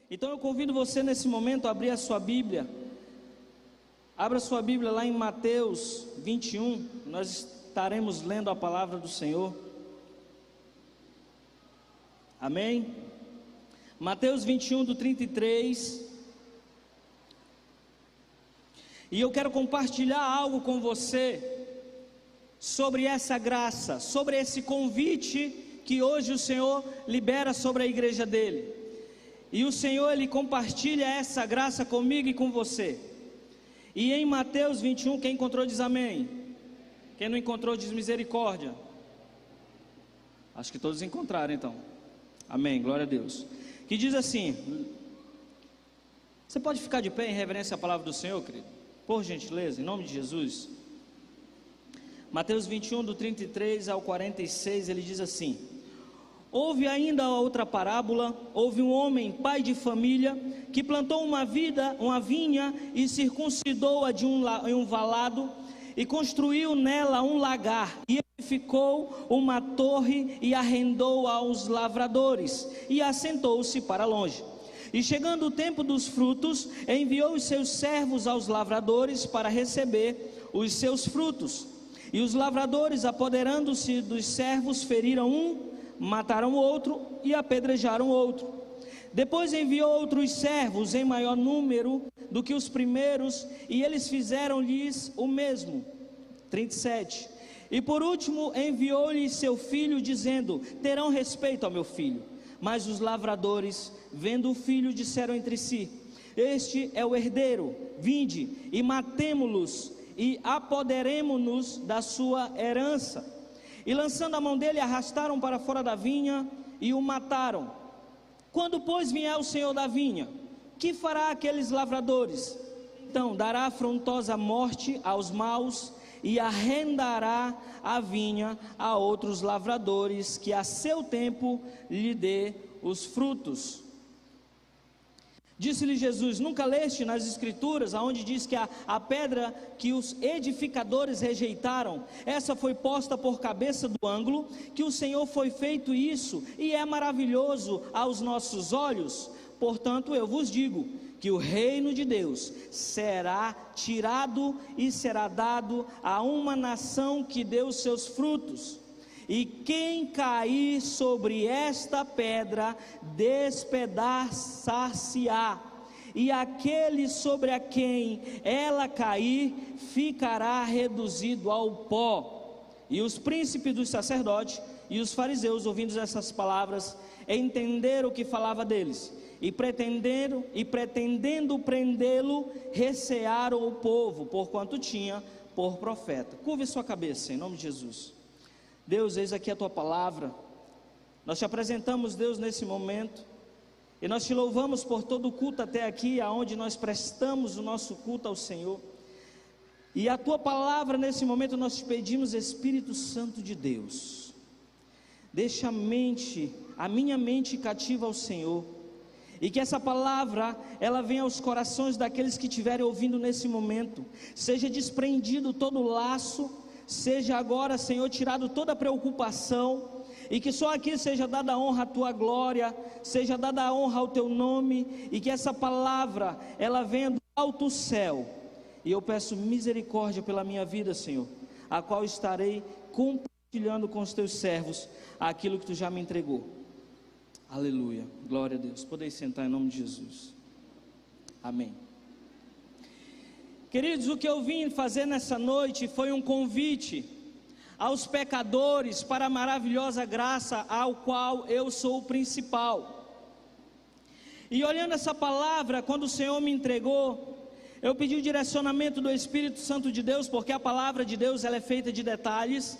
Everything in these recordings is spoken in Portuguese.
Então eu convido você nesse momento a abrir a sua Bíblia. Abra sua Bíblia lá em Mateus 21, nós estaremos lendo a palavra do Senhor. Amém? Mateus 21 do 33. E eu quero compartilhar algo com você sobre essa graça, sobre esse convite que hoje o Senhor libera sobre a igreja dele. E o Senhor, Ele compartilha essa graça comigo e com você. E em Mateus 21, quem encontrou diz amém. Quem não encontrou diz misericórdia. Acho que todos encontraram então. Amém, glória a Deus. Que diz assim: você pode ficar de pé em reverência à palavra do Senhor, querido? Por gentileza, em nome de Jesus. Mateus 21, do 33 ao 46, ele diz assim: houve ainda outra parábola. Houve um homem, pai de família, que plantou uma vinha e circuncidou-a em um valado, e construiu nela um lagar, e edificou uma torre, e arrendou aos lavradores, e assentou-se para longe. E chegando o tempo dos frutos, enviou os seus servos aos lavradores para receber os seus frutos. E os lavradores, apoderando-se dos servos, feriram um, mataram o outro e apedrejaram o outro. Depois enviou outros servos em maior número do que os primeiros, e eles fizeram-lhes o mesmo. 37. E por último enviou-lhes seu filho, dizendo: terão respeito ao meu filho. Mas os lavradores, vendo o filho, disseram entre si: este é o herdeiro, vinde e matemo-los e apoderemo-nos da sua herança. E lançando a mão dele, arrastaram para fora da vinha e o mataram. Quando pois vier o senhor da vinha, que fará aqueles lavradores? Então dará afrontosa morte aos maus e arrendará a vinha a outros lavradores, que a seu tempo lhe dê os frutos. Disse-lhe Jesus: nunca leste nas escrituras, aonde diz que a pedra que os edificadores rejeitaram, essa foi posta por cabeça do ângulo, que o Senhor foi feito isso, e é maravilhoso aos nossos olhos? Portanto eu vos digo, que o reino de Deus será tirado e será dado a uma nação que deu os seus frutos. E quem cair sobre esta pedra despedaçar-se-á, e aquele sobre a quem ela cair ficará reduzido ao pó. E os príncipes dos sacerdotes e os fariseus, ouvindo essas palavras, entenderam o que falava deles, e pretendendo prendê-lo, recearam o povo, porquanto tinha por profeta. Curve sua cabeça em nome de Jesus. Deus, eis aqui a tua palavra. Nós te apresentamos, Deus, nesse momento, e nós te louvamos por todo o culto até aqui, aonde nós prestamos o nosso culto ao Senhor. E a tua palavra nesse momento nós te pedimos, Espírito Santo de Deus, deixa a minha mente cativa ao Senhor, e que essa palavra, ela venha aos corações daqueles que estiverem ouvindo nesse momento, seja desprendido todo o laço, seja agora, Senhor, tirado toda a preocupação, e que só aqui seja dada a honra à tua glória, seja dada a honra ao teu nome, e que essa palavra, ela venha do alto céu. E eu peço misericórdia pela minha vida, Senhor, a qual estarei compartilhando com os teus servos aquilo que tu já me entregou. Aleluia, glória a Deus. Podeis sentar em nome de Jesus. Amém. Queridos, o que eu vim fazer nessa noite foi um convite aos pecadores para a maravilhosa graça ao qual eu sou o principal. E olhando essa palavra, quando o Senhor me entregou, eu pedi o direcionamento do Espírito Santo de Deus, porque a palavra de Deus, ela é feita de detalhes,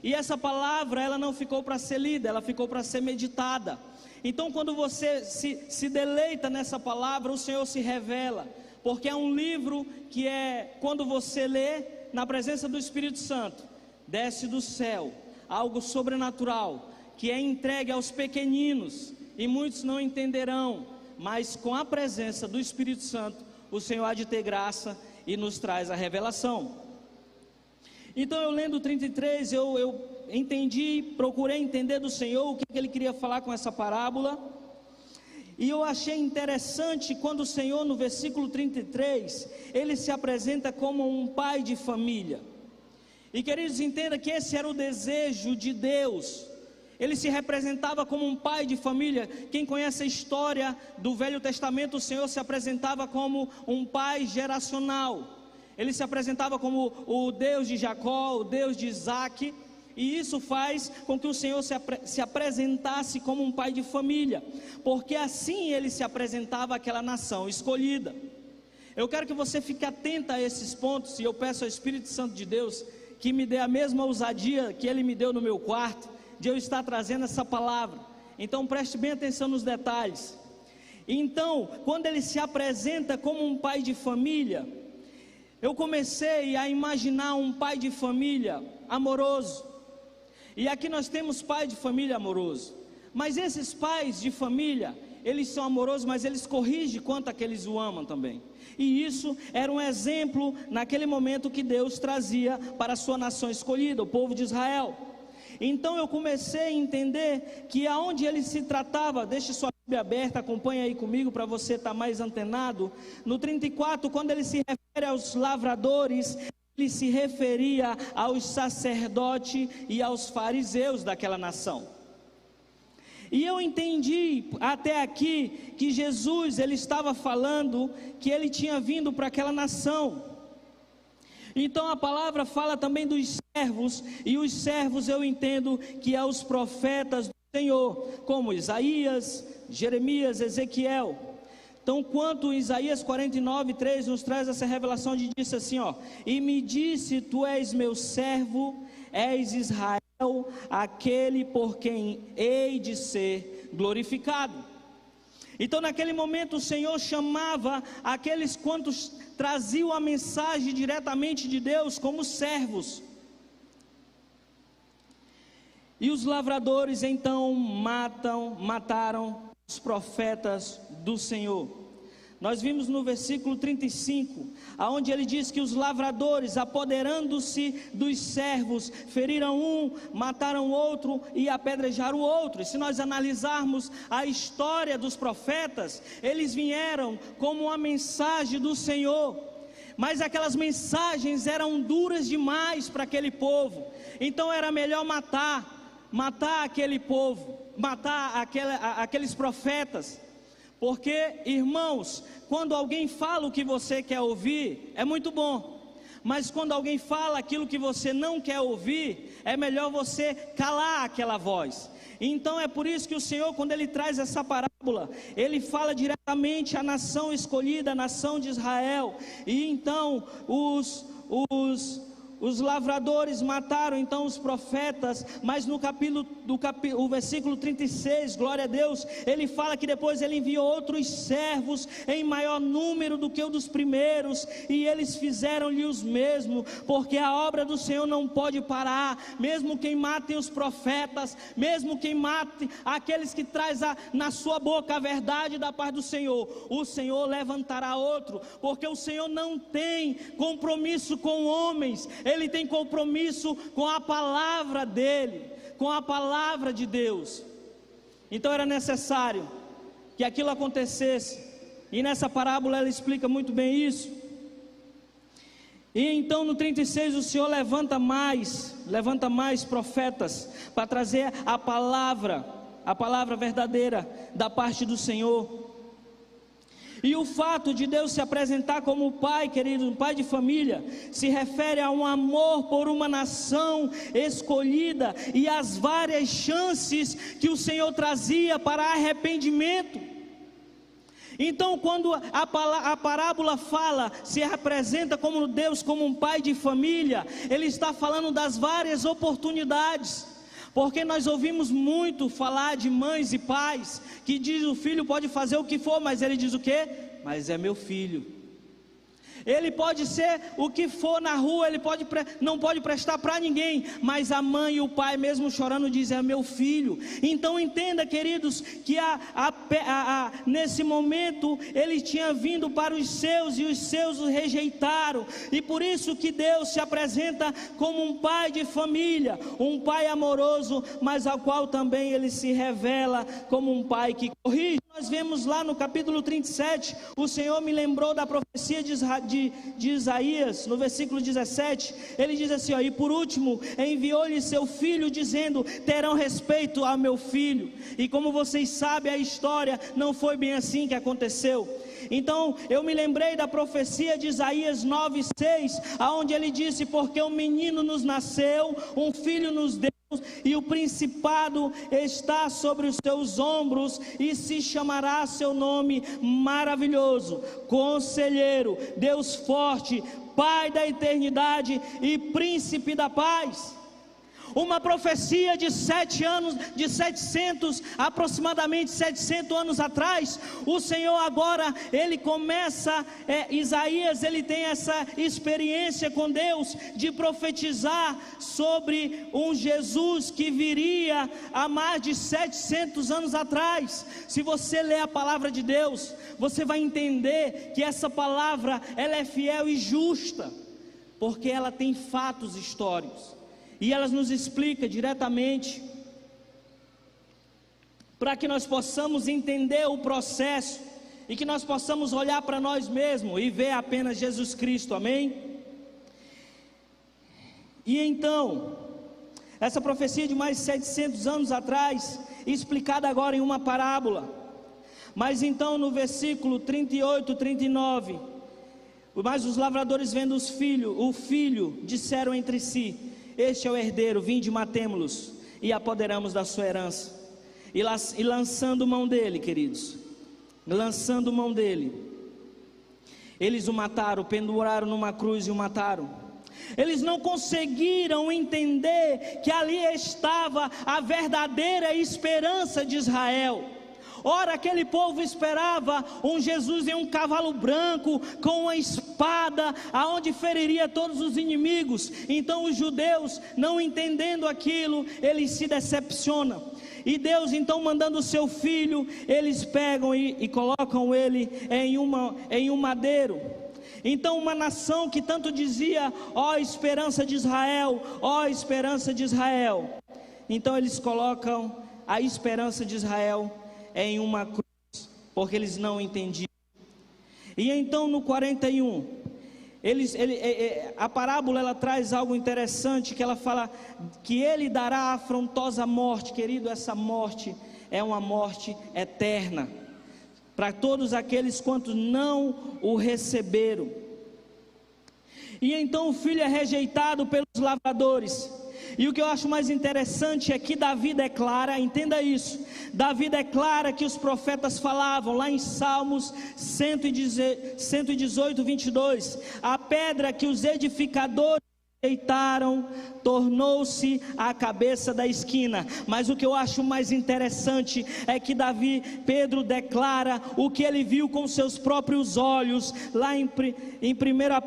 e essa palavra, ela não ficou para ser lida, ela ficou para ser meditada. Então quando você se deleita nessa palavra, o Senhor se revela, porque é um livro que quando você lê, na presença do Espírito Santo, desce do céu, algo sobrenatural, que é entregue aos pequeninos, e muitos não entenderão, mas com a presença do Espírito Santo, o Senhor há de ter graça e nos traz a revelação. Então eu lendo o 33, eu entendi, procurei entender do Senhor o que ele queria falar com essa parábola. E eu achei interessante quando o Senhor, no versículo 33, Ele se apresenta como um pai de família. E queridos, entenda que esse era o desejo de Deus. Ele se representava como um pai de família. Quem conhece a história do Velho Testamento, o Senhor se apresentava como um pai geracional. Ele se apresentava como o Deus de Jacó, o Deus de Isaac. E isso faz com que o Senhor se apresentasse como um pai de família, porque assim ele se apresentava àquela nação escolhida. Eu quero que você fique atento a esses pontos, e eu peço ao Espírito Santo de Deus que me dê a mesma ousadia que Ele me deu no meu quarto, de eu estar trazendo essa palavra. Então preste bem atenção nos detalhes. Então, quando Ele se apresenta como um pai de família, eu comecei a imaginar um pai de família amoroso. E aqui nós temos pai de família amoroso, mas esses pais de família, eles são amorosos, mas eles corrigem quanto a que eles o amam também. E isso era um exemplo naquele momento que Deus trazia para a sua nação escolhida, o povo de Israel. Então eu comecei a entender que aonde ele se tratava, deixe sua Bíblia aberta, acompanha aí comigo para você estar mais antenado. No 34, quando ele se refere aos lavradores, ele se referia aos sacerdotes e aos fariseus daquela nação. E eu entendi até aqui que Jesus, ele estava falando que ele tinha vindo para aquela nação. Então a palavra fala também dos servos, e os servos eu entendo que é os profetas do Senhor, como Isaías, Jeremias, Ezequiel. Então, quanto Isaías 49:3 nos traz essa revelação de disse assim, e me disse, tu és meu servo, és Israel, aquele por quem hei de ser glorificado. Então naquele momento o Senhor chamava aqueles quantos traziam a mensagem diretamente de Deus como servos. E os lavradores então mataram os profetas do Senhor. Nós vimos no versículo 35, aonde ele diz que os lavradores, apoderando-se dos servos, feriram um, mataram outro e apedrejaram o outro. E se nós analisarmos a história dos profetas, eles vieram como uma mensagem do Senhor, mas aquelas mensagens eram duras demais para aquele povo. Então era melhor matar aquele povo, matar aqueles profetas. Porque, irmãos, quando alguém fala o que você quer ouvir, é muito bom. Mas quando alguém fala aquilo que você não quer ouvir, é melhor você calar aquela voz. Então é por isso que o Senhor, quando Ele traz essa parábola, Ele fala diretamente à nação escolhida, à nação de Israel. E então os lavradores mataram então os profetas, mas no o versículo 36, glória a Deus, ele fala que depois ele enviou outros servos em maior número do que o dos primeiros, e eles fizeram-lhe os mesmos, porque a obra do Senhor não pode parar, mesmo quem matem os profetas, mesmo quem mate aqueles que traz na sua boca a verdade da parte do Senhor, o Senhor levantará outro, porque o Senhor não tem compromisso com homens, Ele tem compromisso com a palavra dEle, com a palavra de Deus. Então era necessário que aquilo acontecesse, e nessa parábola ela explica muito bem isso. E então no 36 o Senhor levanta mais profetas, para trazer a palavra verdadeira da parte do Senhor. E o fato de Deus se apresentar como pai, querido, um pai de família, se refere a um amor por uma nação escolhida e as várias chances que o Senhor trazia para arrependimento. Então, quando a parábola se apresenta como Deus, como um pai de família, Ele está falando das várias oportunidades. Porque nós ouvimos muito falar de mães e pais que diz o filho pode fazer o que for, mas ele diz o quê? Mas é meu filho. Ele pode ser o que for na rua, ele não pode prestar para ninguém, mas a mãe e o pai, mesmo chorando, dizem: é meu filho. Então entenda, queridos, que nesse momento ele tinha vindo para os seus, e os seus o rejeitaram, e por isso que Deus se apresenta como um pai de família, um pai amoroso, mas ao qual também ele se revela como um pai que corrige. nós vemos lá no capítulo 37, o Senhor me lembrou da profecia de Isaías, no versículo 17, ele diz assim, ó, e por último, enviou-lhe seu filho, dizendo, terão respeito ao meu filho. E como vocês sabem a história, não foi bem assim que aconteceu. Então eu me lembrei da profecia de Isaías 9:6, aonde ele disse, porque um menino nos nasceu, um filho nos deu, e o principado está sobre os seus ombros, e se chamará seu nome maravilhoso, Conselheiro, Deus forte, Pai da eternidade e Príncipe da paz. Uma profecia de 7 anos, de 700, aproximadamente 700 anos atrás. O Senhor agora, ele começa, Isaías, ele tem essa experiência com Deus, de profetizar sobre um Jesus que viria há mais de 700 anos atrás. Se você ler a palavra de Deus, você vai entender que essa palavra, ela é fiel e justa, porque ela tem fatos históricos. E elas nos explicam diretamente, para que nós possamos entender o processo, e que nós possamos olhar para nós mesmos, e ver apenas Jesus Cristo, amém? E então, essa profecia de mais de 700 anos atrás, explicada agora em uma parábola, mas então no versículo 38, 39, mas os lavradores vendo o filho, disseram entre si, este é o herdeiro, vinde matemo-los e apoderamos da sua herança. E lançando mão dele, queridos, lançando mão dele, eles o mataram, penduraram numa cruz e o mataram. Eles não conseguiram entender que ali estava a verdadeira esperança de Israel. Ora, aquele povo esperava um Jesus em um cavalo branco, com uma espada, aonde feriria todos os inimigos. Então os judeus, não entendendo aquilo, eles se decepcionam. E Deus então, mandando o seu filho, eles pegam e colocam ele em um madeiro. Então uma nação que tanto dizia, ó esperança de Israel, ó esperança de Israel, então eles colocam a esperança de Israel em uma cruz, porque eles não entendiam. E então no 41, a parábola ela traz algo interessante, que ela fala que ele dará a afrontosa morte. Querido, essa morte é uma morte eterna, para todos aqueles quantos não o receberam. E então o filho é rejeitado pelos lavradores. E o que eu acho mais interessante é que Davi declara, entenda isso, Davi declara que os profetas falavam lá em Salmos 118, 22, a pedra que os edificadores rejeitaram tornou-se a cabeça da esquina. Mas o que eu acho mais interessante é que Pedro declara o que ele viu com seus próprios olhos, lá em 1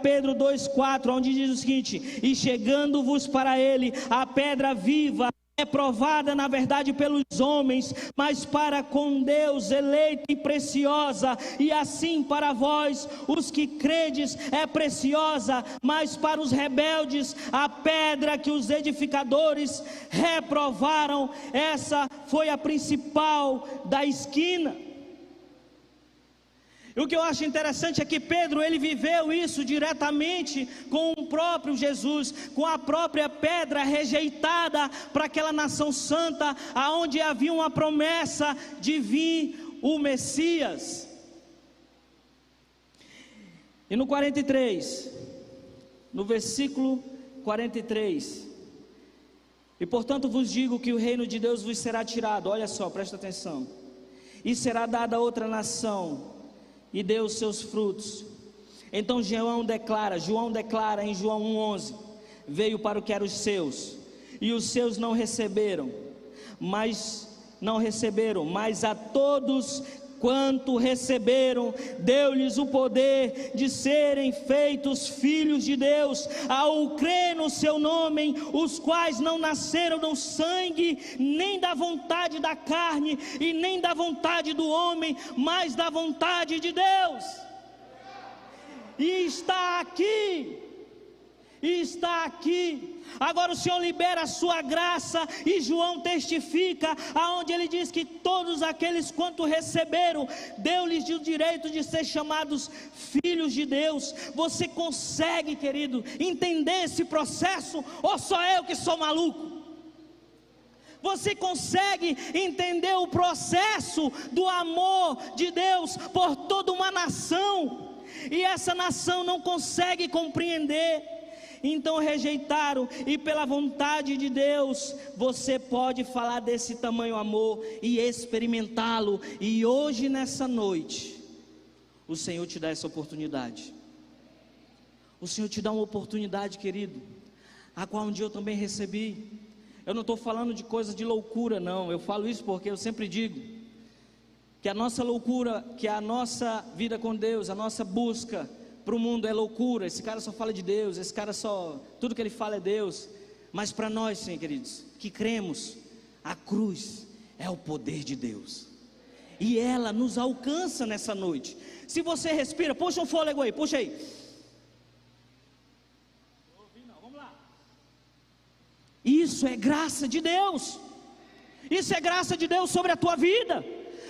Pedro 2,4, onde diz o seguinte: e chegando-vos para ele a pedra viva, é provada na verdade pelos homens, mas para com Deus eleita e preciosa, e assim para vós os que credes é preciosa, mas para os rebeldes a pedra que os edificadores reprovaram, essa foi a principal da esquina. E o que eu acho interessante é que Pedro, ele viveu isso diretamente com o próprio Jesus, com a própria pedra rejeitada para aquela nação santa, aonde havia uma promessa de vir o Messias. E no 43, no versículo 43, e portanto vos digo que o reino de Deus vos será tirado, olha só, presta atenção, e será dada a outra nação, e deu os seus frutos. Então João declara em João 1,11, veio para o que eram os seus, e os seus não receberam, mas a todos quanto receberam, deu-lhes o poder de serem feitos filhos de Deus, ao crer no seu nome, os quais não nasceram do sangue, nem da vontade da carne, e nem da vontade do homem, mas da vontade de Deus. E está aqui e está aqui. Agora o Senhor libera a sua graça, e João testifica, aonde ele diz que todos aqueles quanto receberam, deu-lhes o direito de ser chamados filhos de Deus. Você consegue, querido, entender esse processo, ou só eu que sou maluco? Você consegue entender o processo do amor de Deus por toda uma nação, e essa nação não consegue compreender? Então rejeitaram, e pela vontade de Deus, você pode falar desse tamanho amor e experimentá-lo. E hoje, nessa noite, o Senhor te dá essa oportunidade. O Senhor te dá uma oportunidade, querido, a qual um dia eu também recebi. Eu não estou falando de coisa de loucura, não. Eu falo isso porque eu sempre digo que a nossa loucura, que a nossa vida com Deus, a nossa busca para o mundo é loucura. Esse cara só fala de Deus, esse cara só, tudo que ele fala é Deus. Mas para nós, sim, queridos, que cremos, a cruz é o poder de Deus, e ela nos alcança nessa noite. Se você respira, puxa um fôlego aí, puxa aí. Vamos lá. Isso é graça de Deus. Isso é graça de Deus sobre a tua vida.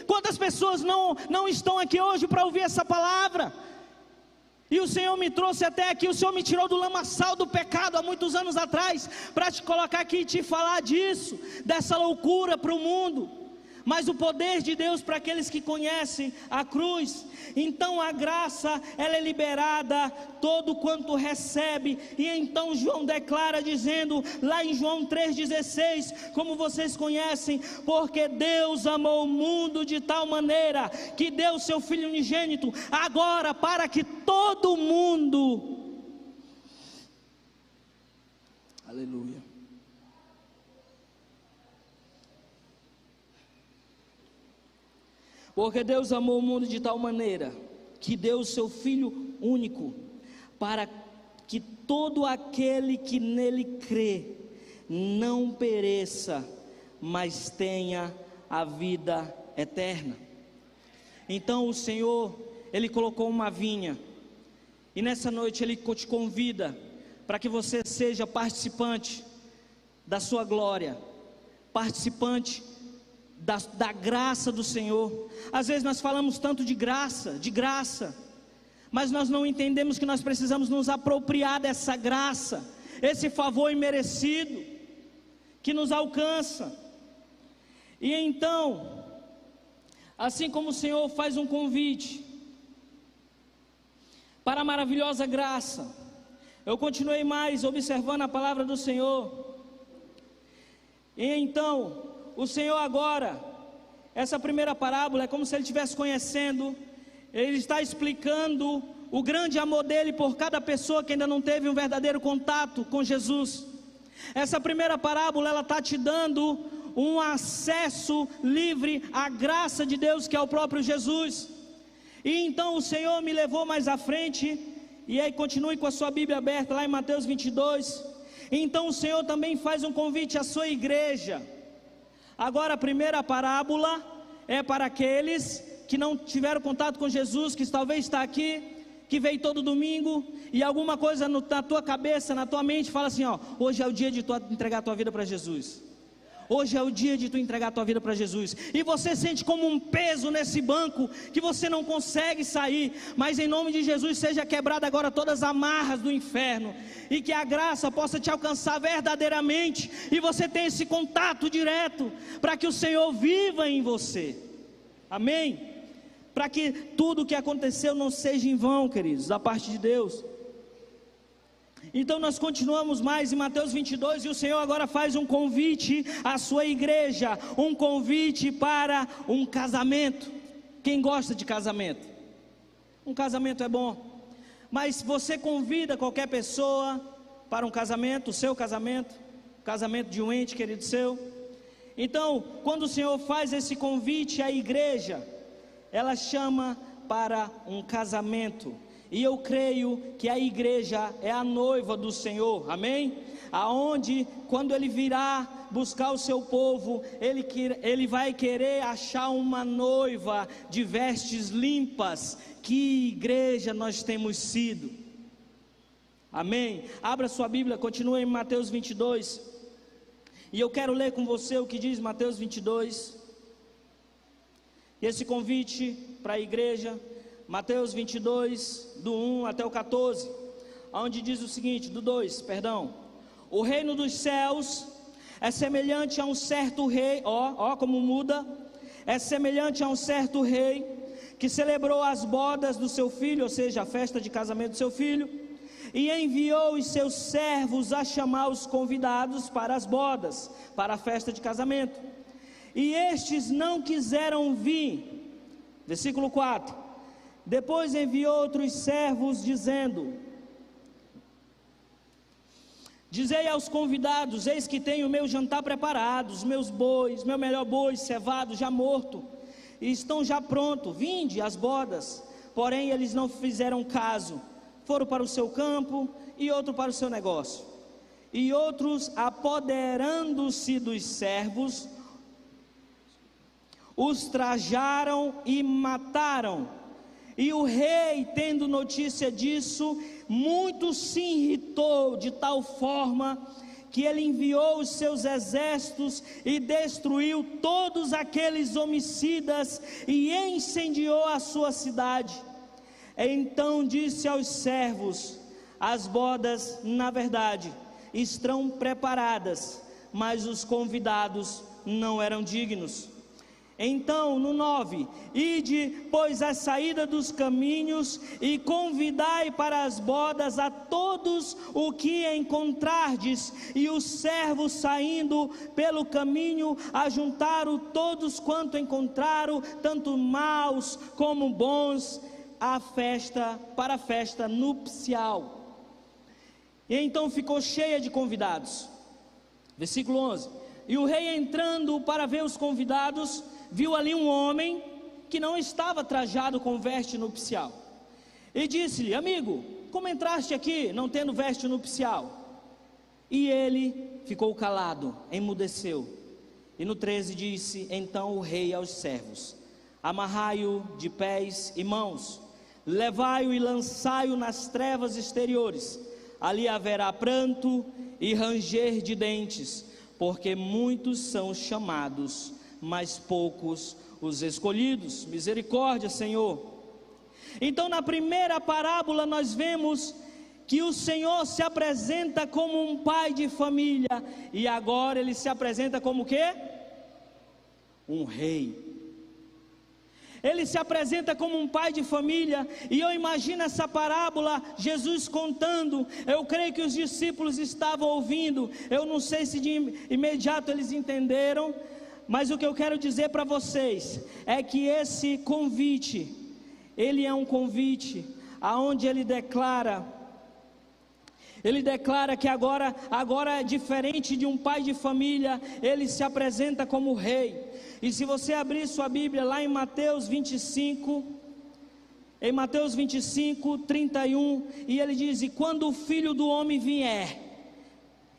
Quantas pessoas não estão aqui hoje para ouvir essa palavra? E o Senhor me trouxe até aqui, o Senhor me tirou do lamaçal do pecado há muitos anos atrás, para te colocar aqui e te falar disso, dessa loucura para o mundo. Mas o poder de Deus para aqueles que conhecem a cruz. Então a graça, ela é liberada todo quanto recebe. E então João declara dizendo, lá em João 3,16, como vocês conhecem: porque Deus amou o mundo de tal maneira, que deu o seu Filho unigênito, agora para que todo mundo, aleluia, porque Deus amou o mundo de tal maneira, que deu o seu Filho único, para que todo aquele que nele crê, não pereça, mas tenha a vida eterna. Então o Senhor, Ele colocou uma vinha, e nessa noite Ele te convida, para que você seja participante da sua glória, participante da graça do Senhor. Às vezes nós falamos tanto de graça, mas nós não entendemos que nós precisamos nos apropriar dessa graça, esse favor imerecido que nos alcança. E então, assim como o Senhor faz um convite para a maravilhosa graça, eu continuei mais observando a palavra do Senhor. E então o Senhor agora, essa primeira parábola é como se Ele estivesse conhecendo, Ele está explicando o grande amor dEle por cada pessoa que ainda não teve um verdadeiro contato com Jesus. Essa primeira parábola, ela está te dando um acesso livre à graça de Deus, que é o próprio Jesus. E então o Senhor me levou mais à frente, e aí continue com a sua Bíblia aberta, lá em Mateus 22, então o Senhor também faz um convite à sua igreja. Agora a primeira parábola é para aqueles que não tiveram contato com Jesus, que talvez está aqui, que veio todo domingo, e alguma coisa na tua cabeça, na tua mente, fala assim: ó, hoje é o dia de tu entregar a tua vida para Jesus. Hoje é o dia de tu entregar a tua vida para Jesus. E você sente como um peso nesse banco, que você não consegue sair. Mas em nome de Jesus, seja quebrada agora todas as amarras do inferno, e que a graça possa te alcançar verdadeiramente, e você tenha esse contato direto, para que o Senhor viva em você. Amém? Para que tudo o que aconteceu não seja em vão, queridos, da parte de Deus. Então nós continuamos mais em Mateus 22, e o Senhor agora faz um convite à sua igreja, um convite para um casamento. Quem gosta de casamento? Um casamento é bom, mas você convida qualquer pessoa para um casamento, o seu casamento, o casamento de um ente querido seu. Então, quando o Senhor faz esse convite à igreja, ela chama para um casamento. E eu creio que a igreja é a noiva do Senhor, amém? Aonde, quando Ele virá buscar o seu povo, Ele vai querer achar uma noiva de vestes limpas. Que igreja nós temos sido? Amém? Abra sua Bíblia, continue em Mateus 22. E eu quero ler com você o que diz Mateus 22. Esse convite para a igreja, Mateus 22, do 1 até o 14, onde diz o seguinte, do 2, perdão. O reino dos céus é semelhante a um certo rei, ó como muda, é semelhante a um certo rei, que celebrou as bodas do seu filho, ou seja, a festa de casamento do seu filho, e enviou os seus servos a chamar os convidados para as bodas, para a festa de casamento. E estes não quiseram vir. Versículo 4. Depois enviou outros servos, dizendo: dizei aos convidados, eis que tenho o meu jantar preparado, os meus bois, meu melhor boi cevado, já morto, e estão já prontos, vinde às bodas. Porém eles não fizeram caso, foram para o seu campo, e outro para o seu negócio. E outros, apoderando-se dos servos, os trajaram e mataram. E o rei, tendo notícia disso, muito se irritou, de tal forma que ele enviou os seus exércitos e destruiu todos aqueles homicidas e incendiou a sua cidade. Então disse aos servos: as bodas, na verdade, estão preparadas, mas os convidados não eram dignos. Então, no 9, ide, pois, à saída dos caminhos, e convidai para as bodas a todos o que encontrardes. E os servos, saindo pelo caminho, ajuntaram todos quanto encontraram, tanto maus como bons, para a festa nupcial. E então ficou cheia de convidados. Versículo 11. E o rei, entrando para ver os convidados, viu ali um homem que não estava trajado com veste nupcial, e disse-lhe: amigo, como entraste aqui não tendo veste nupcial? E ele ficou calado, emudeceu. E no 13 disse então o rei aos servos: amarrai-o de pés e mãos, levai-o e lançai-o nas trevas exteriores, ali haverá pranto e ranger de dentes, porque muitos são chamados, mas poucos os escolhidos. Misericórdia, Senhor. Então, na primeira parábola nós vemos que o Senhor se apresenta como um pai de família, e agora ele se apresenta como o quê? Um rei. Ele se apresenta como um pai de família, e eu imagino essa parábola, Jesus contando. Eu creio que os discípulos estavam ouvindo, eu não sei se de imediato eles entenderam, mas o que eu quero dizer para vocês é que esse convite, ele é um convite aonde ele declara que agora é diferente de um pai de família, ele se apresenta como rei. E se você abrir sua Bíblia lá em Mateus 25, 31, e ele diz: e quando o Filho do Homem vier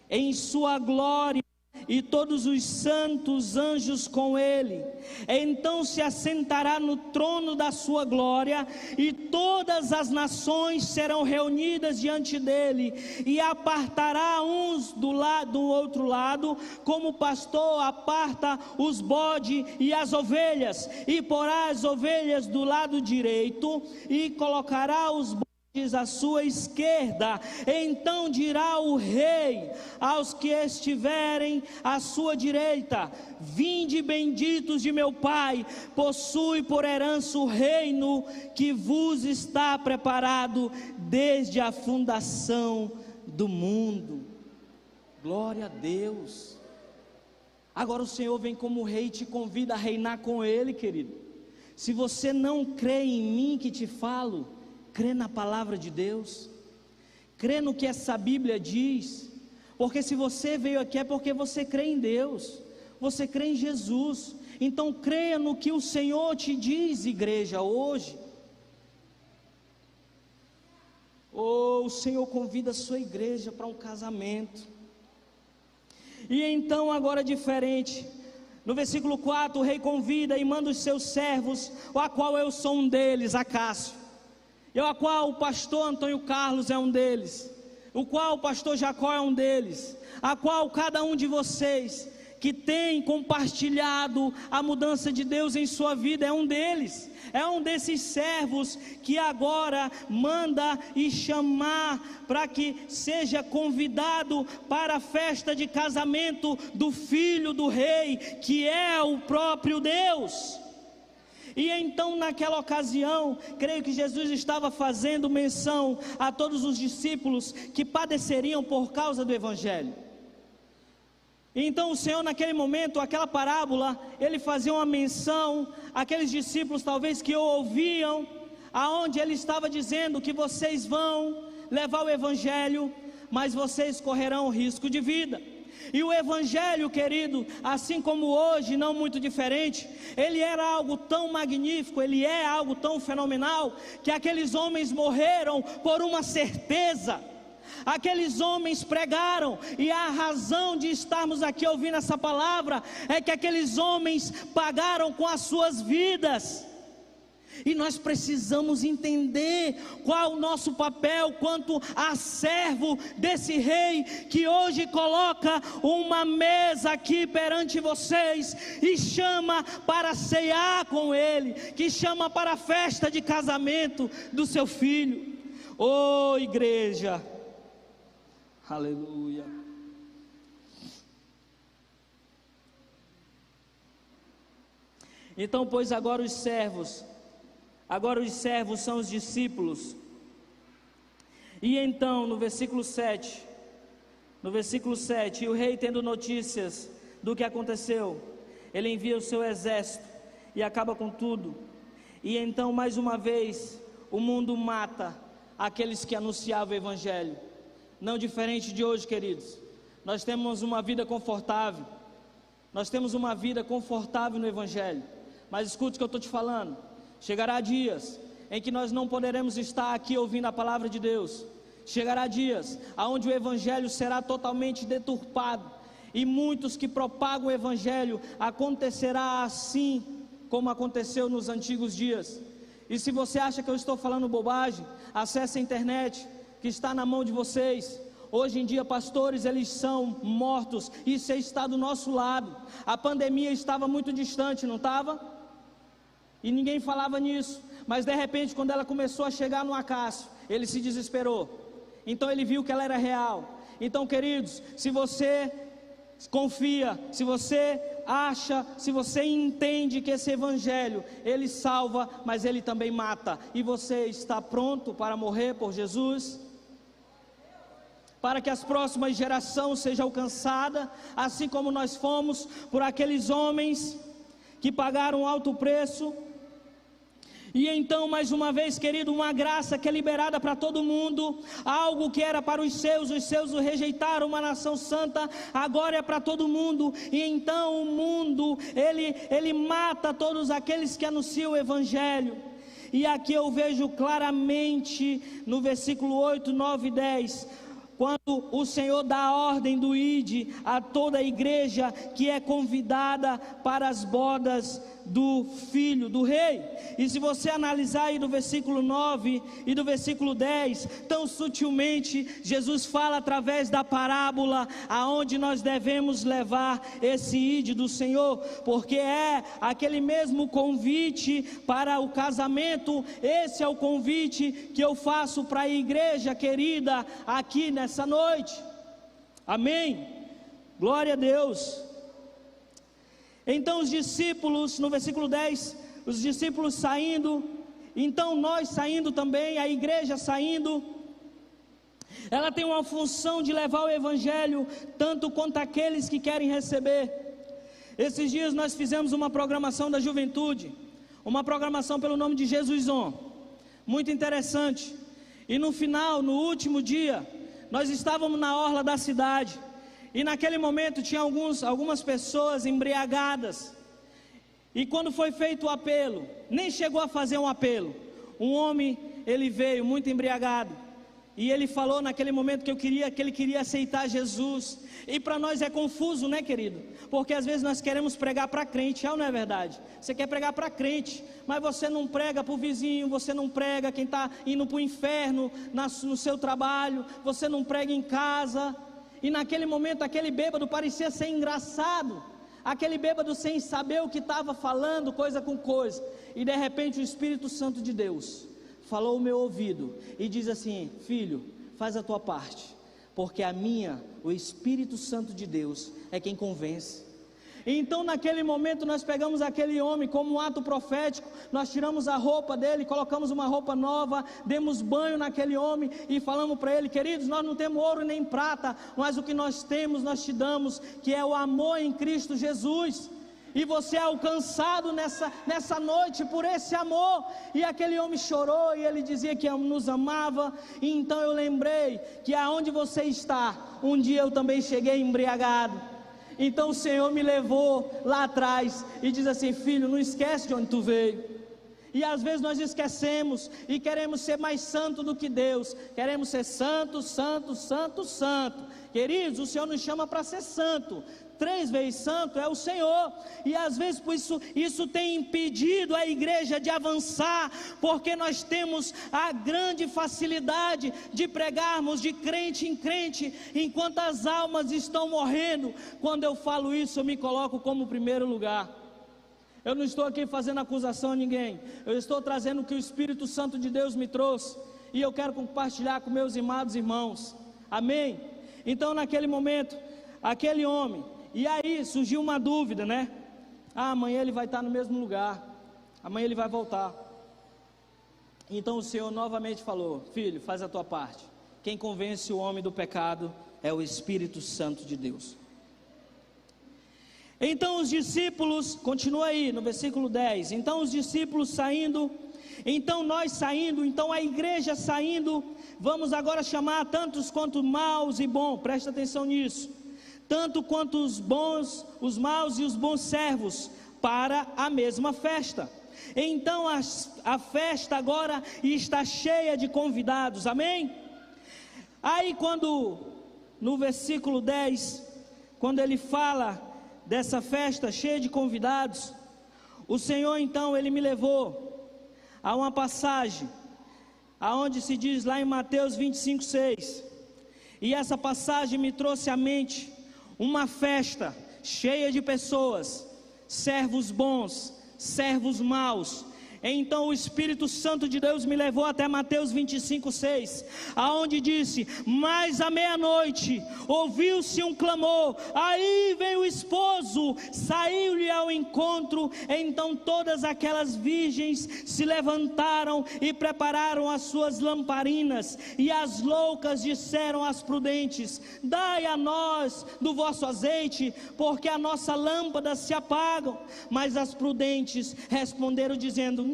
em sua glória, e todos os santos anjos com ele, então se assentará no trono da sua glória, e todas as nações serão reunidas diante dele, e apartará uns do outro lado, como o pastor aparta os bodes e as ovelhas, e porá as ovelhas do lado direito, e colocará os bodes à sua esquerda. Então dirá o rei aos que estiverem à sua direita: vinde benditos de meu Pai, possui por herança o reino que vos está preparado desde a fundação do mundo. Glória a Deus. Agora o Senhor vem como rei e te convida a reinar com ele, querido. Se você não crê em mim que te falo, crê na palavra de Deus, crê no que essa Bíblia diz, porque se você veio aqui é porque você crê em Deus, você crê em Jesus. Então creia no que o Senhor te diz, igreja, hoje. O Senhor convida a sua igreja para um casamento. E então agora é diferente. No versículo 4, o rei convida e manda os seus servos, a qual eu sou um deles, Acácio, e a qual o pastor Antônio Carlos é um deles. o qual o pastor Jacó é um deles, a qual cada um de vocês que tem compartilhado a mudança de Deus em sua vida é um deles, é um desses servos que agora manda e chamar para que seja convidado para a festa de casamento do filho do rei, que é o próprio Deus. E então naquela ocasião, creio que Jesus estava fazendo menção a todos os discípulos que padeceriam por causa do Evangelho. Então o Senhor naquele momento, aquela parábola, Ele fazia uma menção àqueles discípulos talvez que o ouviam, aonde Ele estava dizendo que vocês vão levar o Evangelho, mas vocês correrão risco de vida. E o Evangelho, querido, assim como hoje, não muito diferente, ele era algo tão magnífico, ele é algo tão fenomenal, que aqueles homens morreram por uma certeza. Aqueles homens pregaram, e a razão de estarmos aqui ouvindo essa palavra é que aqueles homens pagaram com as suas vidas. E nós precisamos entender qual o nosso papel quanto a servo desse rei, que hoje coloca uma mesa aqui perante vocês, e chama para ceiar com ele, que chama para a festa de casamento do seu filho. Oh igreja, aleluia. Então, pois agora os servos são os discípulos. E então no versículo 7, e o rei, tendo notícias do que aconteceu, ele envia o seu exército e acaba com tudo. E então mais uma vez o mundo mata aqueles que anunciavam o Evangelho. Não diferente de hoje, queridos. Nós temos uma vida confortável, no Evangelho. Mas escute o que eu estou te falando. Chegará dias em que nós não poderemos estar aqui ouvindo a palavra de Deus. Chegará dias onde o Evangelho será totalmente deturpado, e muitos que propagam o Evangelho acontecerá assim como aconteceu nos antigos dias. E se você acha que eu estou falando bobagem, acesse a internet, que está na mão de vocês. Hoje em dia pastores, eles são mortos, isso está do nosso lado. A pandemia estava muito distante, não estava? E ninguém falava nisso, mas de repente quando ela começou a chegar no Acácio, ele se desesperou. Então ele viu que ela era real. Então, queridos, se você confia, se você acha, se você entende que esse Evangelho, ele salva, mas ele também mata, e você está pronto para morrer por Jesus, para que as próximas gerações sejam alcançadas, assim como nós fomos por aqueles homens que pagaram alto preço. E então, mais uma vez, querido, uma graça que é liberada para todo mundo, algo que era para os seus o rejeitaram, uma nação santa, agora é para todo mundo. E então o mundo, ele mata todos aqueles que anunciam o Evangelho. E aqui eu vejo claramente no versículo 8, 9 e 10, quando o Senhor dá a ordem do ide a toda a igreja que é convidada para as bodas do filho do rei. E se você analisar aí do versículo 9 e do versículo 10, tão sutilmente Jesus fala através da parábola aonde nós devemos levar esse ide do Senhor, porque é aquele mesmo convite para o casamento. Esse é o convite que eu faço para a igreja querida aqui nessa noite. Amém? Glória a Deus. Então os discípulos, no versículo 10, os discípulos saindo, então nós saindo também, a igreja saindo, ela tem uma função de levar o Evangelho, tanto quanto aqueles que querem receber. Esses dias nós fizemos uma programação da juventude, uma programação pelo nome de Jesus On, muito interessante. E no final, no último dia, nós estávamos na orla da cidade, e naquele momento tinha algumas pessoas embriagadas. E quando foi feito o apelo, nem chegou a fazer um apelo, um homem, ele veio muito embriagado, E ele falou naquele momento que ele queria aceitar Jesus. E para nós é confuso, né, querido? Porque às vezes nós queremos pregar para crente, é ou não é verdade? Você quer pregar para crente, mas você não prega para o vizinho, você não prega quem está indo para o inferno no seu trabalho, você não prega em casa. E naquele momento aquele bêbado parecia ser engraçado, aquele bêbado sem saber o que estava falando, coisa com coisa. E de repente o Espírito Santo de Deus falou o meu ouvido e diz assim: filho, faz a tua parte, porque o Espírito Santo de Deus é quem convence. Então naquele momento nós pegamos aquele homem como um ato profético, nós tiramos a roupa dele, colocamos uma roupa nova, demos banho naquele homem e falamos para ele: queridos, nós não temos ouro nem prata, mas o que nós temos nós te damos, que é o amor em Cristo Jesus. E você é alcançado nessa noite por esse amor. E aquele homem chorou e ele dizia que nos amava. E então eu lembrei que aonde você está, um dia eu também cheguei embriagado. Então o Senhor me levou lá atrás e diz assim: filho, não esquece de onde tu veio. E às vezes nós esquecemos e queremos ser mais santo do que Deus. Queremos ser santo, santo, santo, santo. Queridos, o Senhor nos chama para ser santo. 3 vezes santo é o Senhor. E às vezes por isso tem impedido a igreja de avançar, porque nós temos a grande facilidade de pregarmos de crente em crente, enquanto as almas estão morrendo. Quando eu falo isso, eu me coloco como primeiro lugar. Eu não estou aqui fazendo acusação a ninguém, eu estou trazendo o que o Espírito Santo de Deus me trouxe, e eu quero compartilhar com meus amados irmãos, amém? Então naquele momento, aquele homem, e aí surgiu uma dúvida, né? Amanhã ele vai estar no mesmo lugar, amanhã ele vai voltar. Então o Senhor novamente falou: filho, faz a tua parte. Quem convence o homem do pecado é o Espírito Santo de Deus. Então os discípulos, continua aí no versículo 10, então os discípulos saindo, então nós saindo, então a igreja saindo, vamos agora chamar tantos quanto maus e bons, presta atenção nisso, tanto quanto os maus e os bons servos, para a mesma festa. Então a festa agora está cheia de convidados, amém? Aí quando, no versículo 10, quando ele fala dessa festa cheia de convidados, o Senhor então ele me levou a uma passagem, aonde se diz lá em Mateus 25:6, e essa passagem me trouxe à mente uma festa cheia de pessoas, servos bons, servos maus. Então o Espírito Santo de Deus me levou até Mateus 25:6, aonde disse: mas à meia-noite ouviu-se um clamor, aí vem o esposo, saiu-lhe ao encontro. Então todas aquelas virgens se levantaram e prepararam as suas lamparinas, e as loucas disseram às prudentes: dai a nós do vosso azeite, porque a nossa lâmpada se apagam. Mas as prudentes responderam dizendo: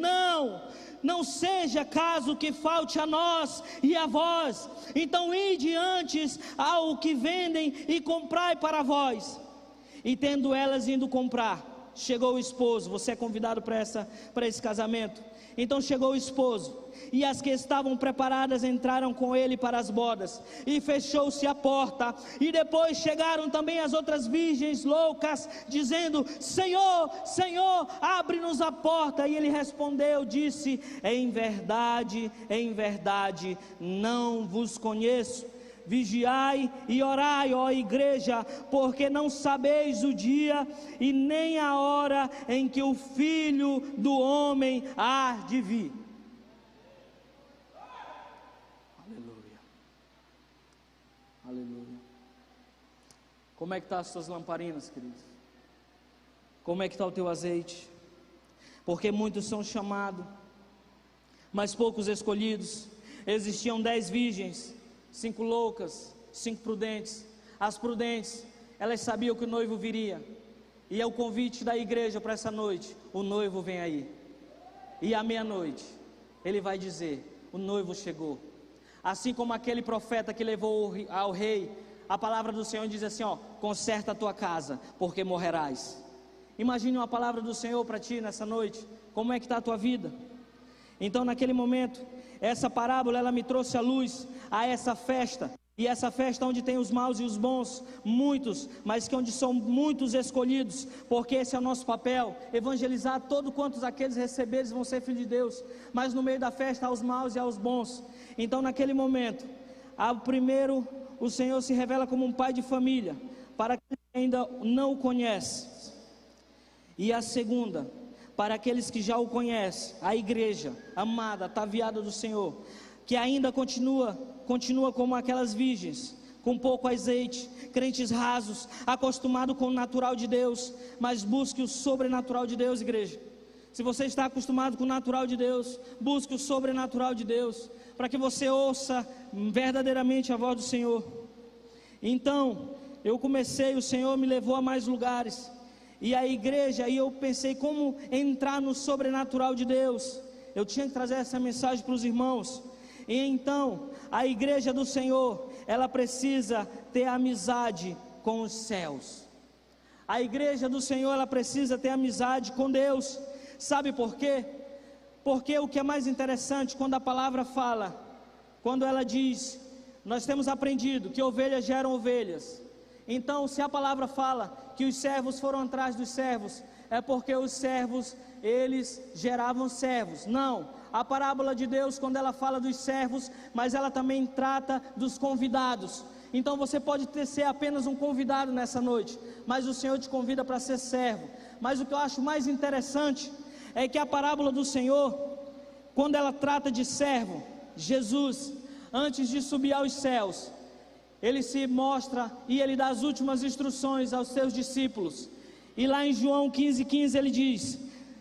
não seja caso que falte a nós e a vós, então ide antes ao que vendem e comprai para vós. E tendo elas indo comprar, chegou o esposo. Você é convidado para esse casamento. Então chegou o esposo, e as que estavam preparadas entraram com ele para as bodas, e fechou-se a porta. E depois chegaram também as outras virgens loucas, dizendo: Senhor, Senhor, abre-nos a porta. E ele respondeu, disse: em verdade, não vos conheço. Vigiai e orai, ó igreja, porque não sabeis o dia e nem a hora em que o Filho do Homem há de vir. Aleluia, aleluia. Como é que estão as suas lamparinas, queridos? Como é que está o teu azeite? Porque muitos são chamados, mas poucos escolhidos. Existiam 10 virgens, 5 loucas, 5 prudentes. As prudentes, elas sabiam que o noivo viria, e é o convite da igreja para essa noite: o noivo vem aí. E à meia-noite ele vai dizer: o noivo chegou. Assim como aquele profeta que levou ao rei a palavra do Senhor, diz assim: ó, conserta a tua casa, porque morrerás. Imagine uma palavra do Senhor para ti nessa noite. Como é que está a tua vida? Então naquele momento essa parábola, ela me trouxe à luz a essa festa. E essa festa onde tem os maus e os bons, muitos, mas que onde são muitos escolhidos, porque esse é o nosso papel, evangelizar todo quantos aqueles receberes vão ser filhos de Deus. Mas no meio da festa há os maus e há os bons. Então naquele momento, primeiro o Senhor se revela como um pai de família, para aqueles que ainda não o conhecem. E a segunda, para aqueles que já o conhecem, a igreja amada, ataviada do Senhor, que ainda continua como aquelas virgens, com pouco azeite, crentes rasos, acostumado com o natural de Deus, mas busque o sobrenatural de Deus, igreja. Se você está acostumado com o natural de Deus, busque o sobrenatural de Deus, para que você ouça verdadeiramente a voz do Senhor. Então, o Senhor me levou a mais lugares, e a igreja, e eu pensei como entrar no sobrenatural de Deus. Eu tinha que trazer essa mensagem para os irmãos. E então, a igreja do Senhor, ela precisa ter amizade com os céus. A igreja do Senhor, ela precisa ter amizade com Deus. Sabe por quê? Porque o que é mais interessante, quando a palavra fala, quando ela diz, nós temos aprendido que ovelhas geram ovelhas. Então, se a palavra fala que os servos foram atrás dos servos, é porque os servos, eles geravam servos. Não, a parábola de Deus, quando ela fala dos servos, mas ela também trata dos convidados. Então você pode ser apenas um convidado nessa noite, mas o Senhor te convida para ser servo. Mas o que eu acho mais interessante é que a parábola do Senhor, quando ela trata de servo, Jesus, antes de subir aos céus, ele se mostra e ele dá as últimas instruções aos seus discípulos. E lá em João 15:15 ele diz: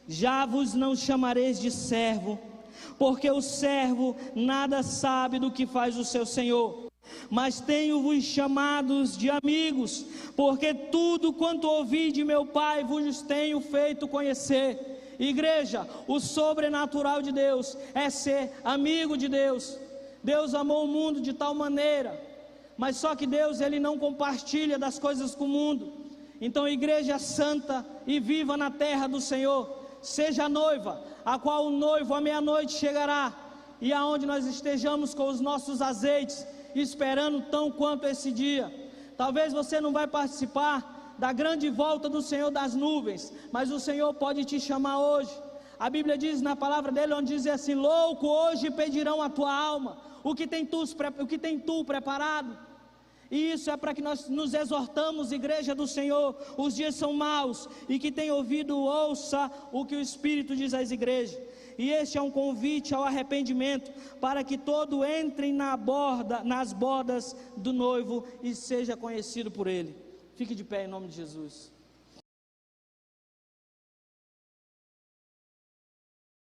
já vos não chamareis de servo, porque o servo nada sabe do que faz o seu senhor, mas tenho-vos chamados de amigos, porque tudo quanto ouvi de meu Pai vos tenho feito conhecer. Igreja, o sobrenatural de Deus é ser amigo de Deus. Deus amou o mundo de tal maneira, mas só que Deus, ele não compartilha das coisas com o mundo. Então, igreja santa e viva na terra do Senhor, seja a noiva, a qual o noivo à meia-noite chegará, e aonde nós estejamos com os nossos azeites, esperando tão quanto esse dia. Talvez você não vai participar da grande volta do Senhor das nuvens, mas o Senhor pode te chamar hoje. A Bíblia diz na palavra dele, onde diz assim: louco, hoje pedirão a tua alma. O que tem tu preparado? E isso é para que nós nos exortamos, igreja do Senhor. Os dias são maus, e que tem ouvido, ouça o que o Espírito diz às igrejas. E este é um convite ao arrependimento, para que todo entre nas bordas do noivo e seja conhecido por ele. Fique de pé em nome de Jesus.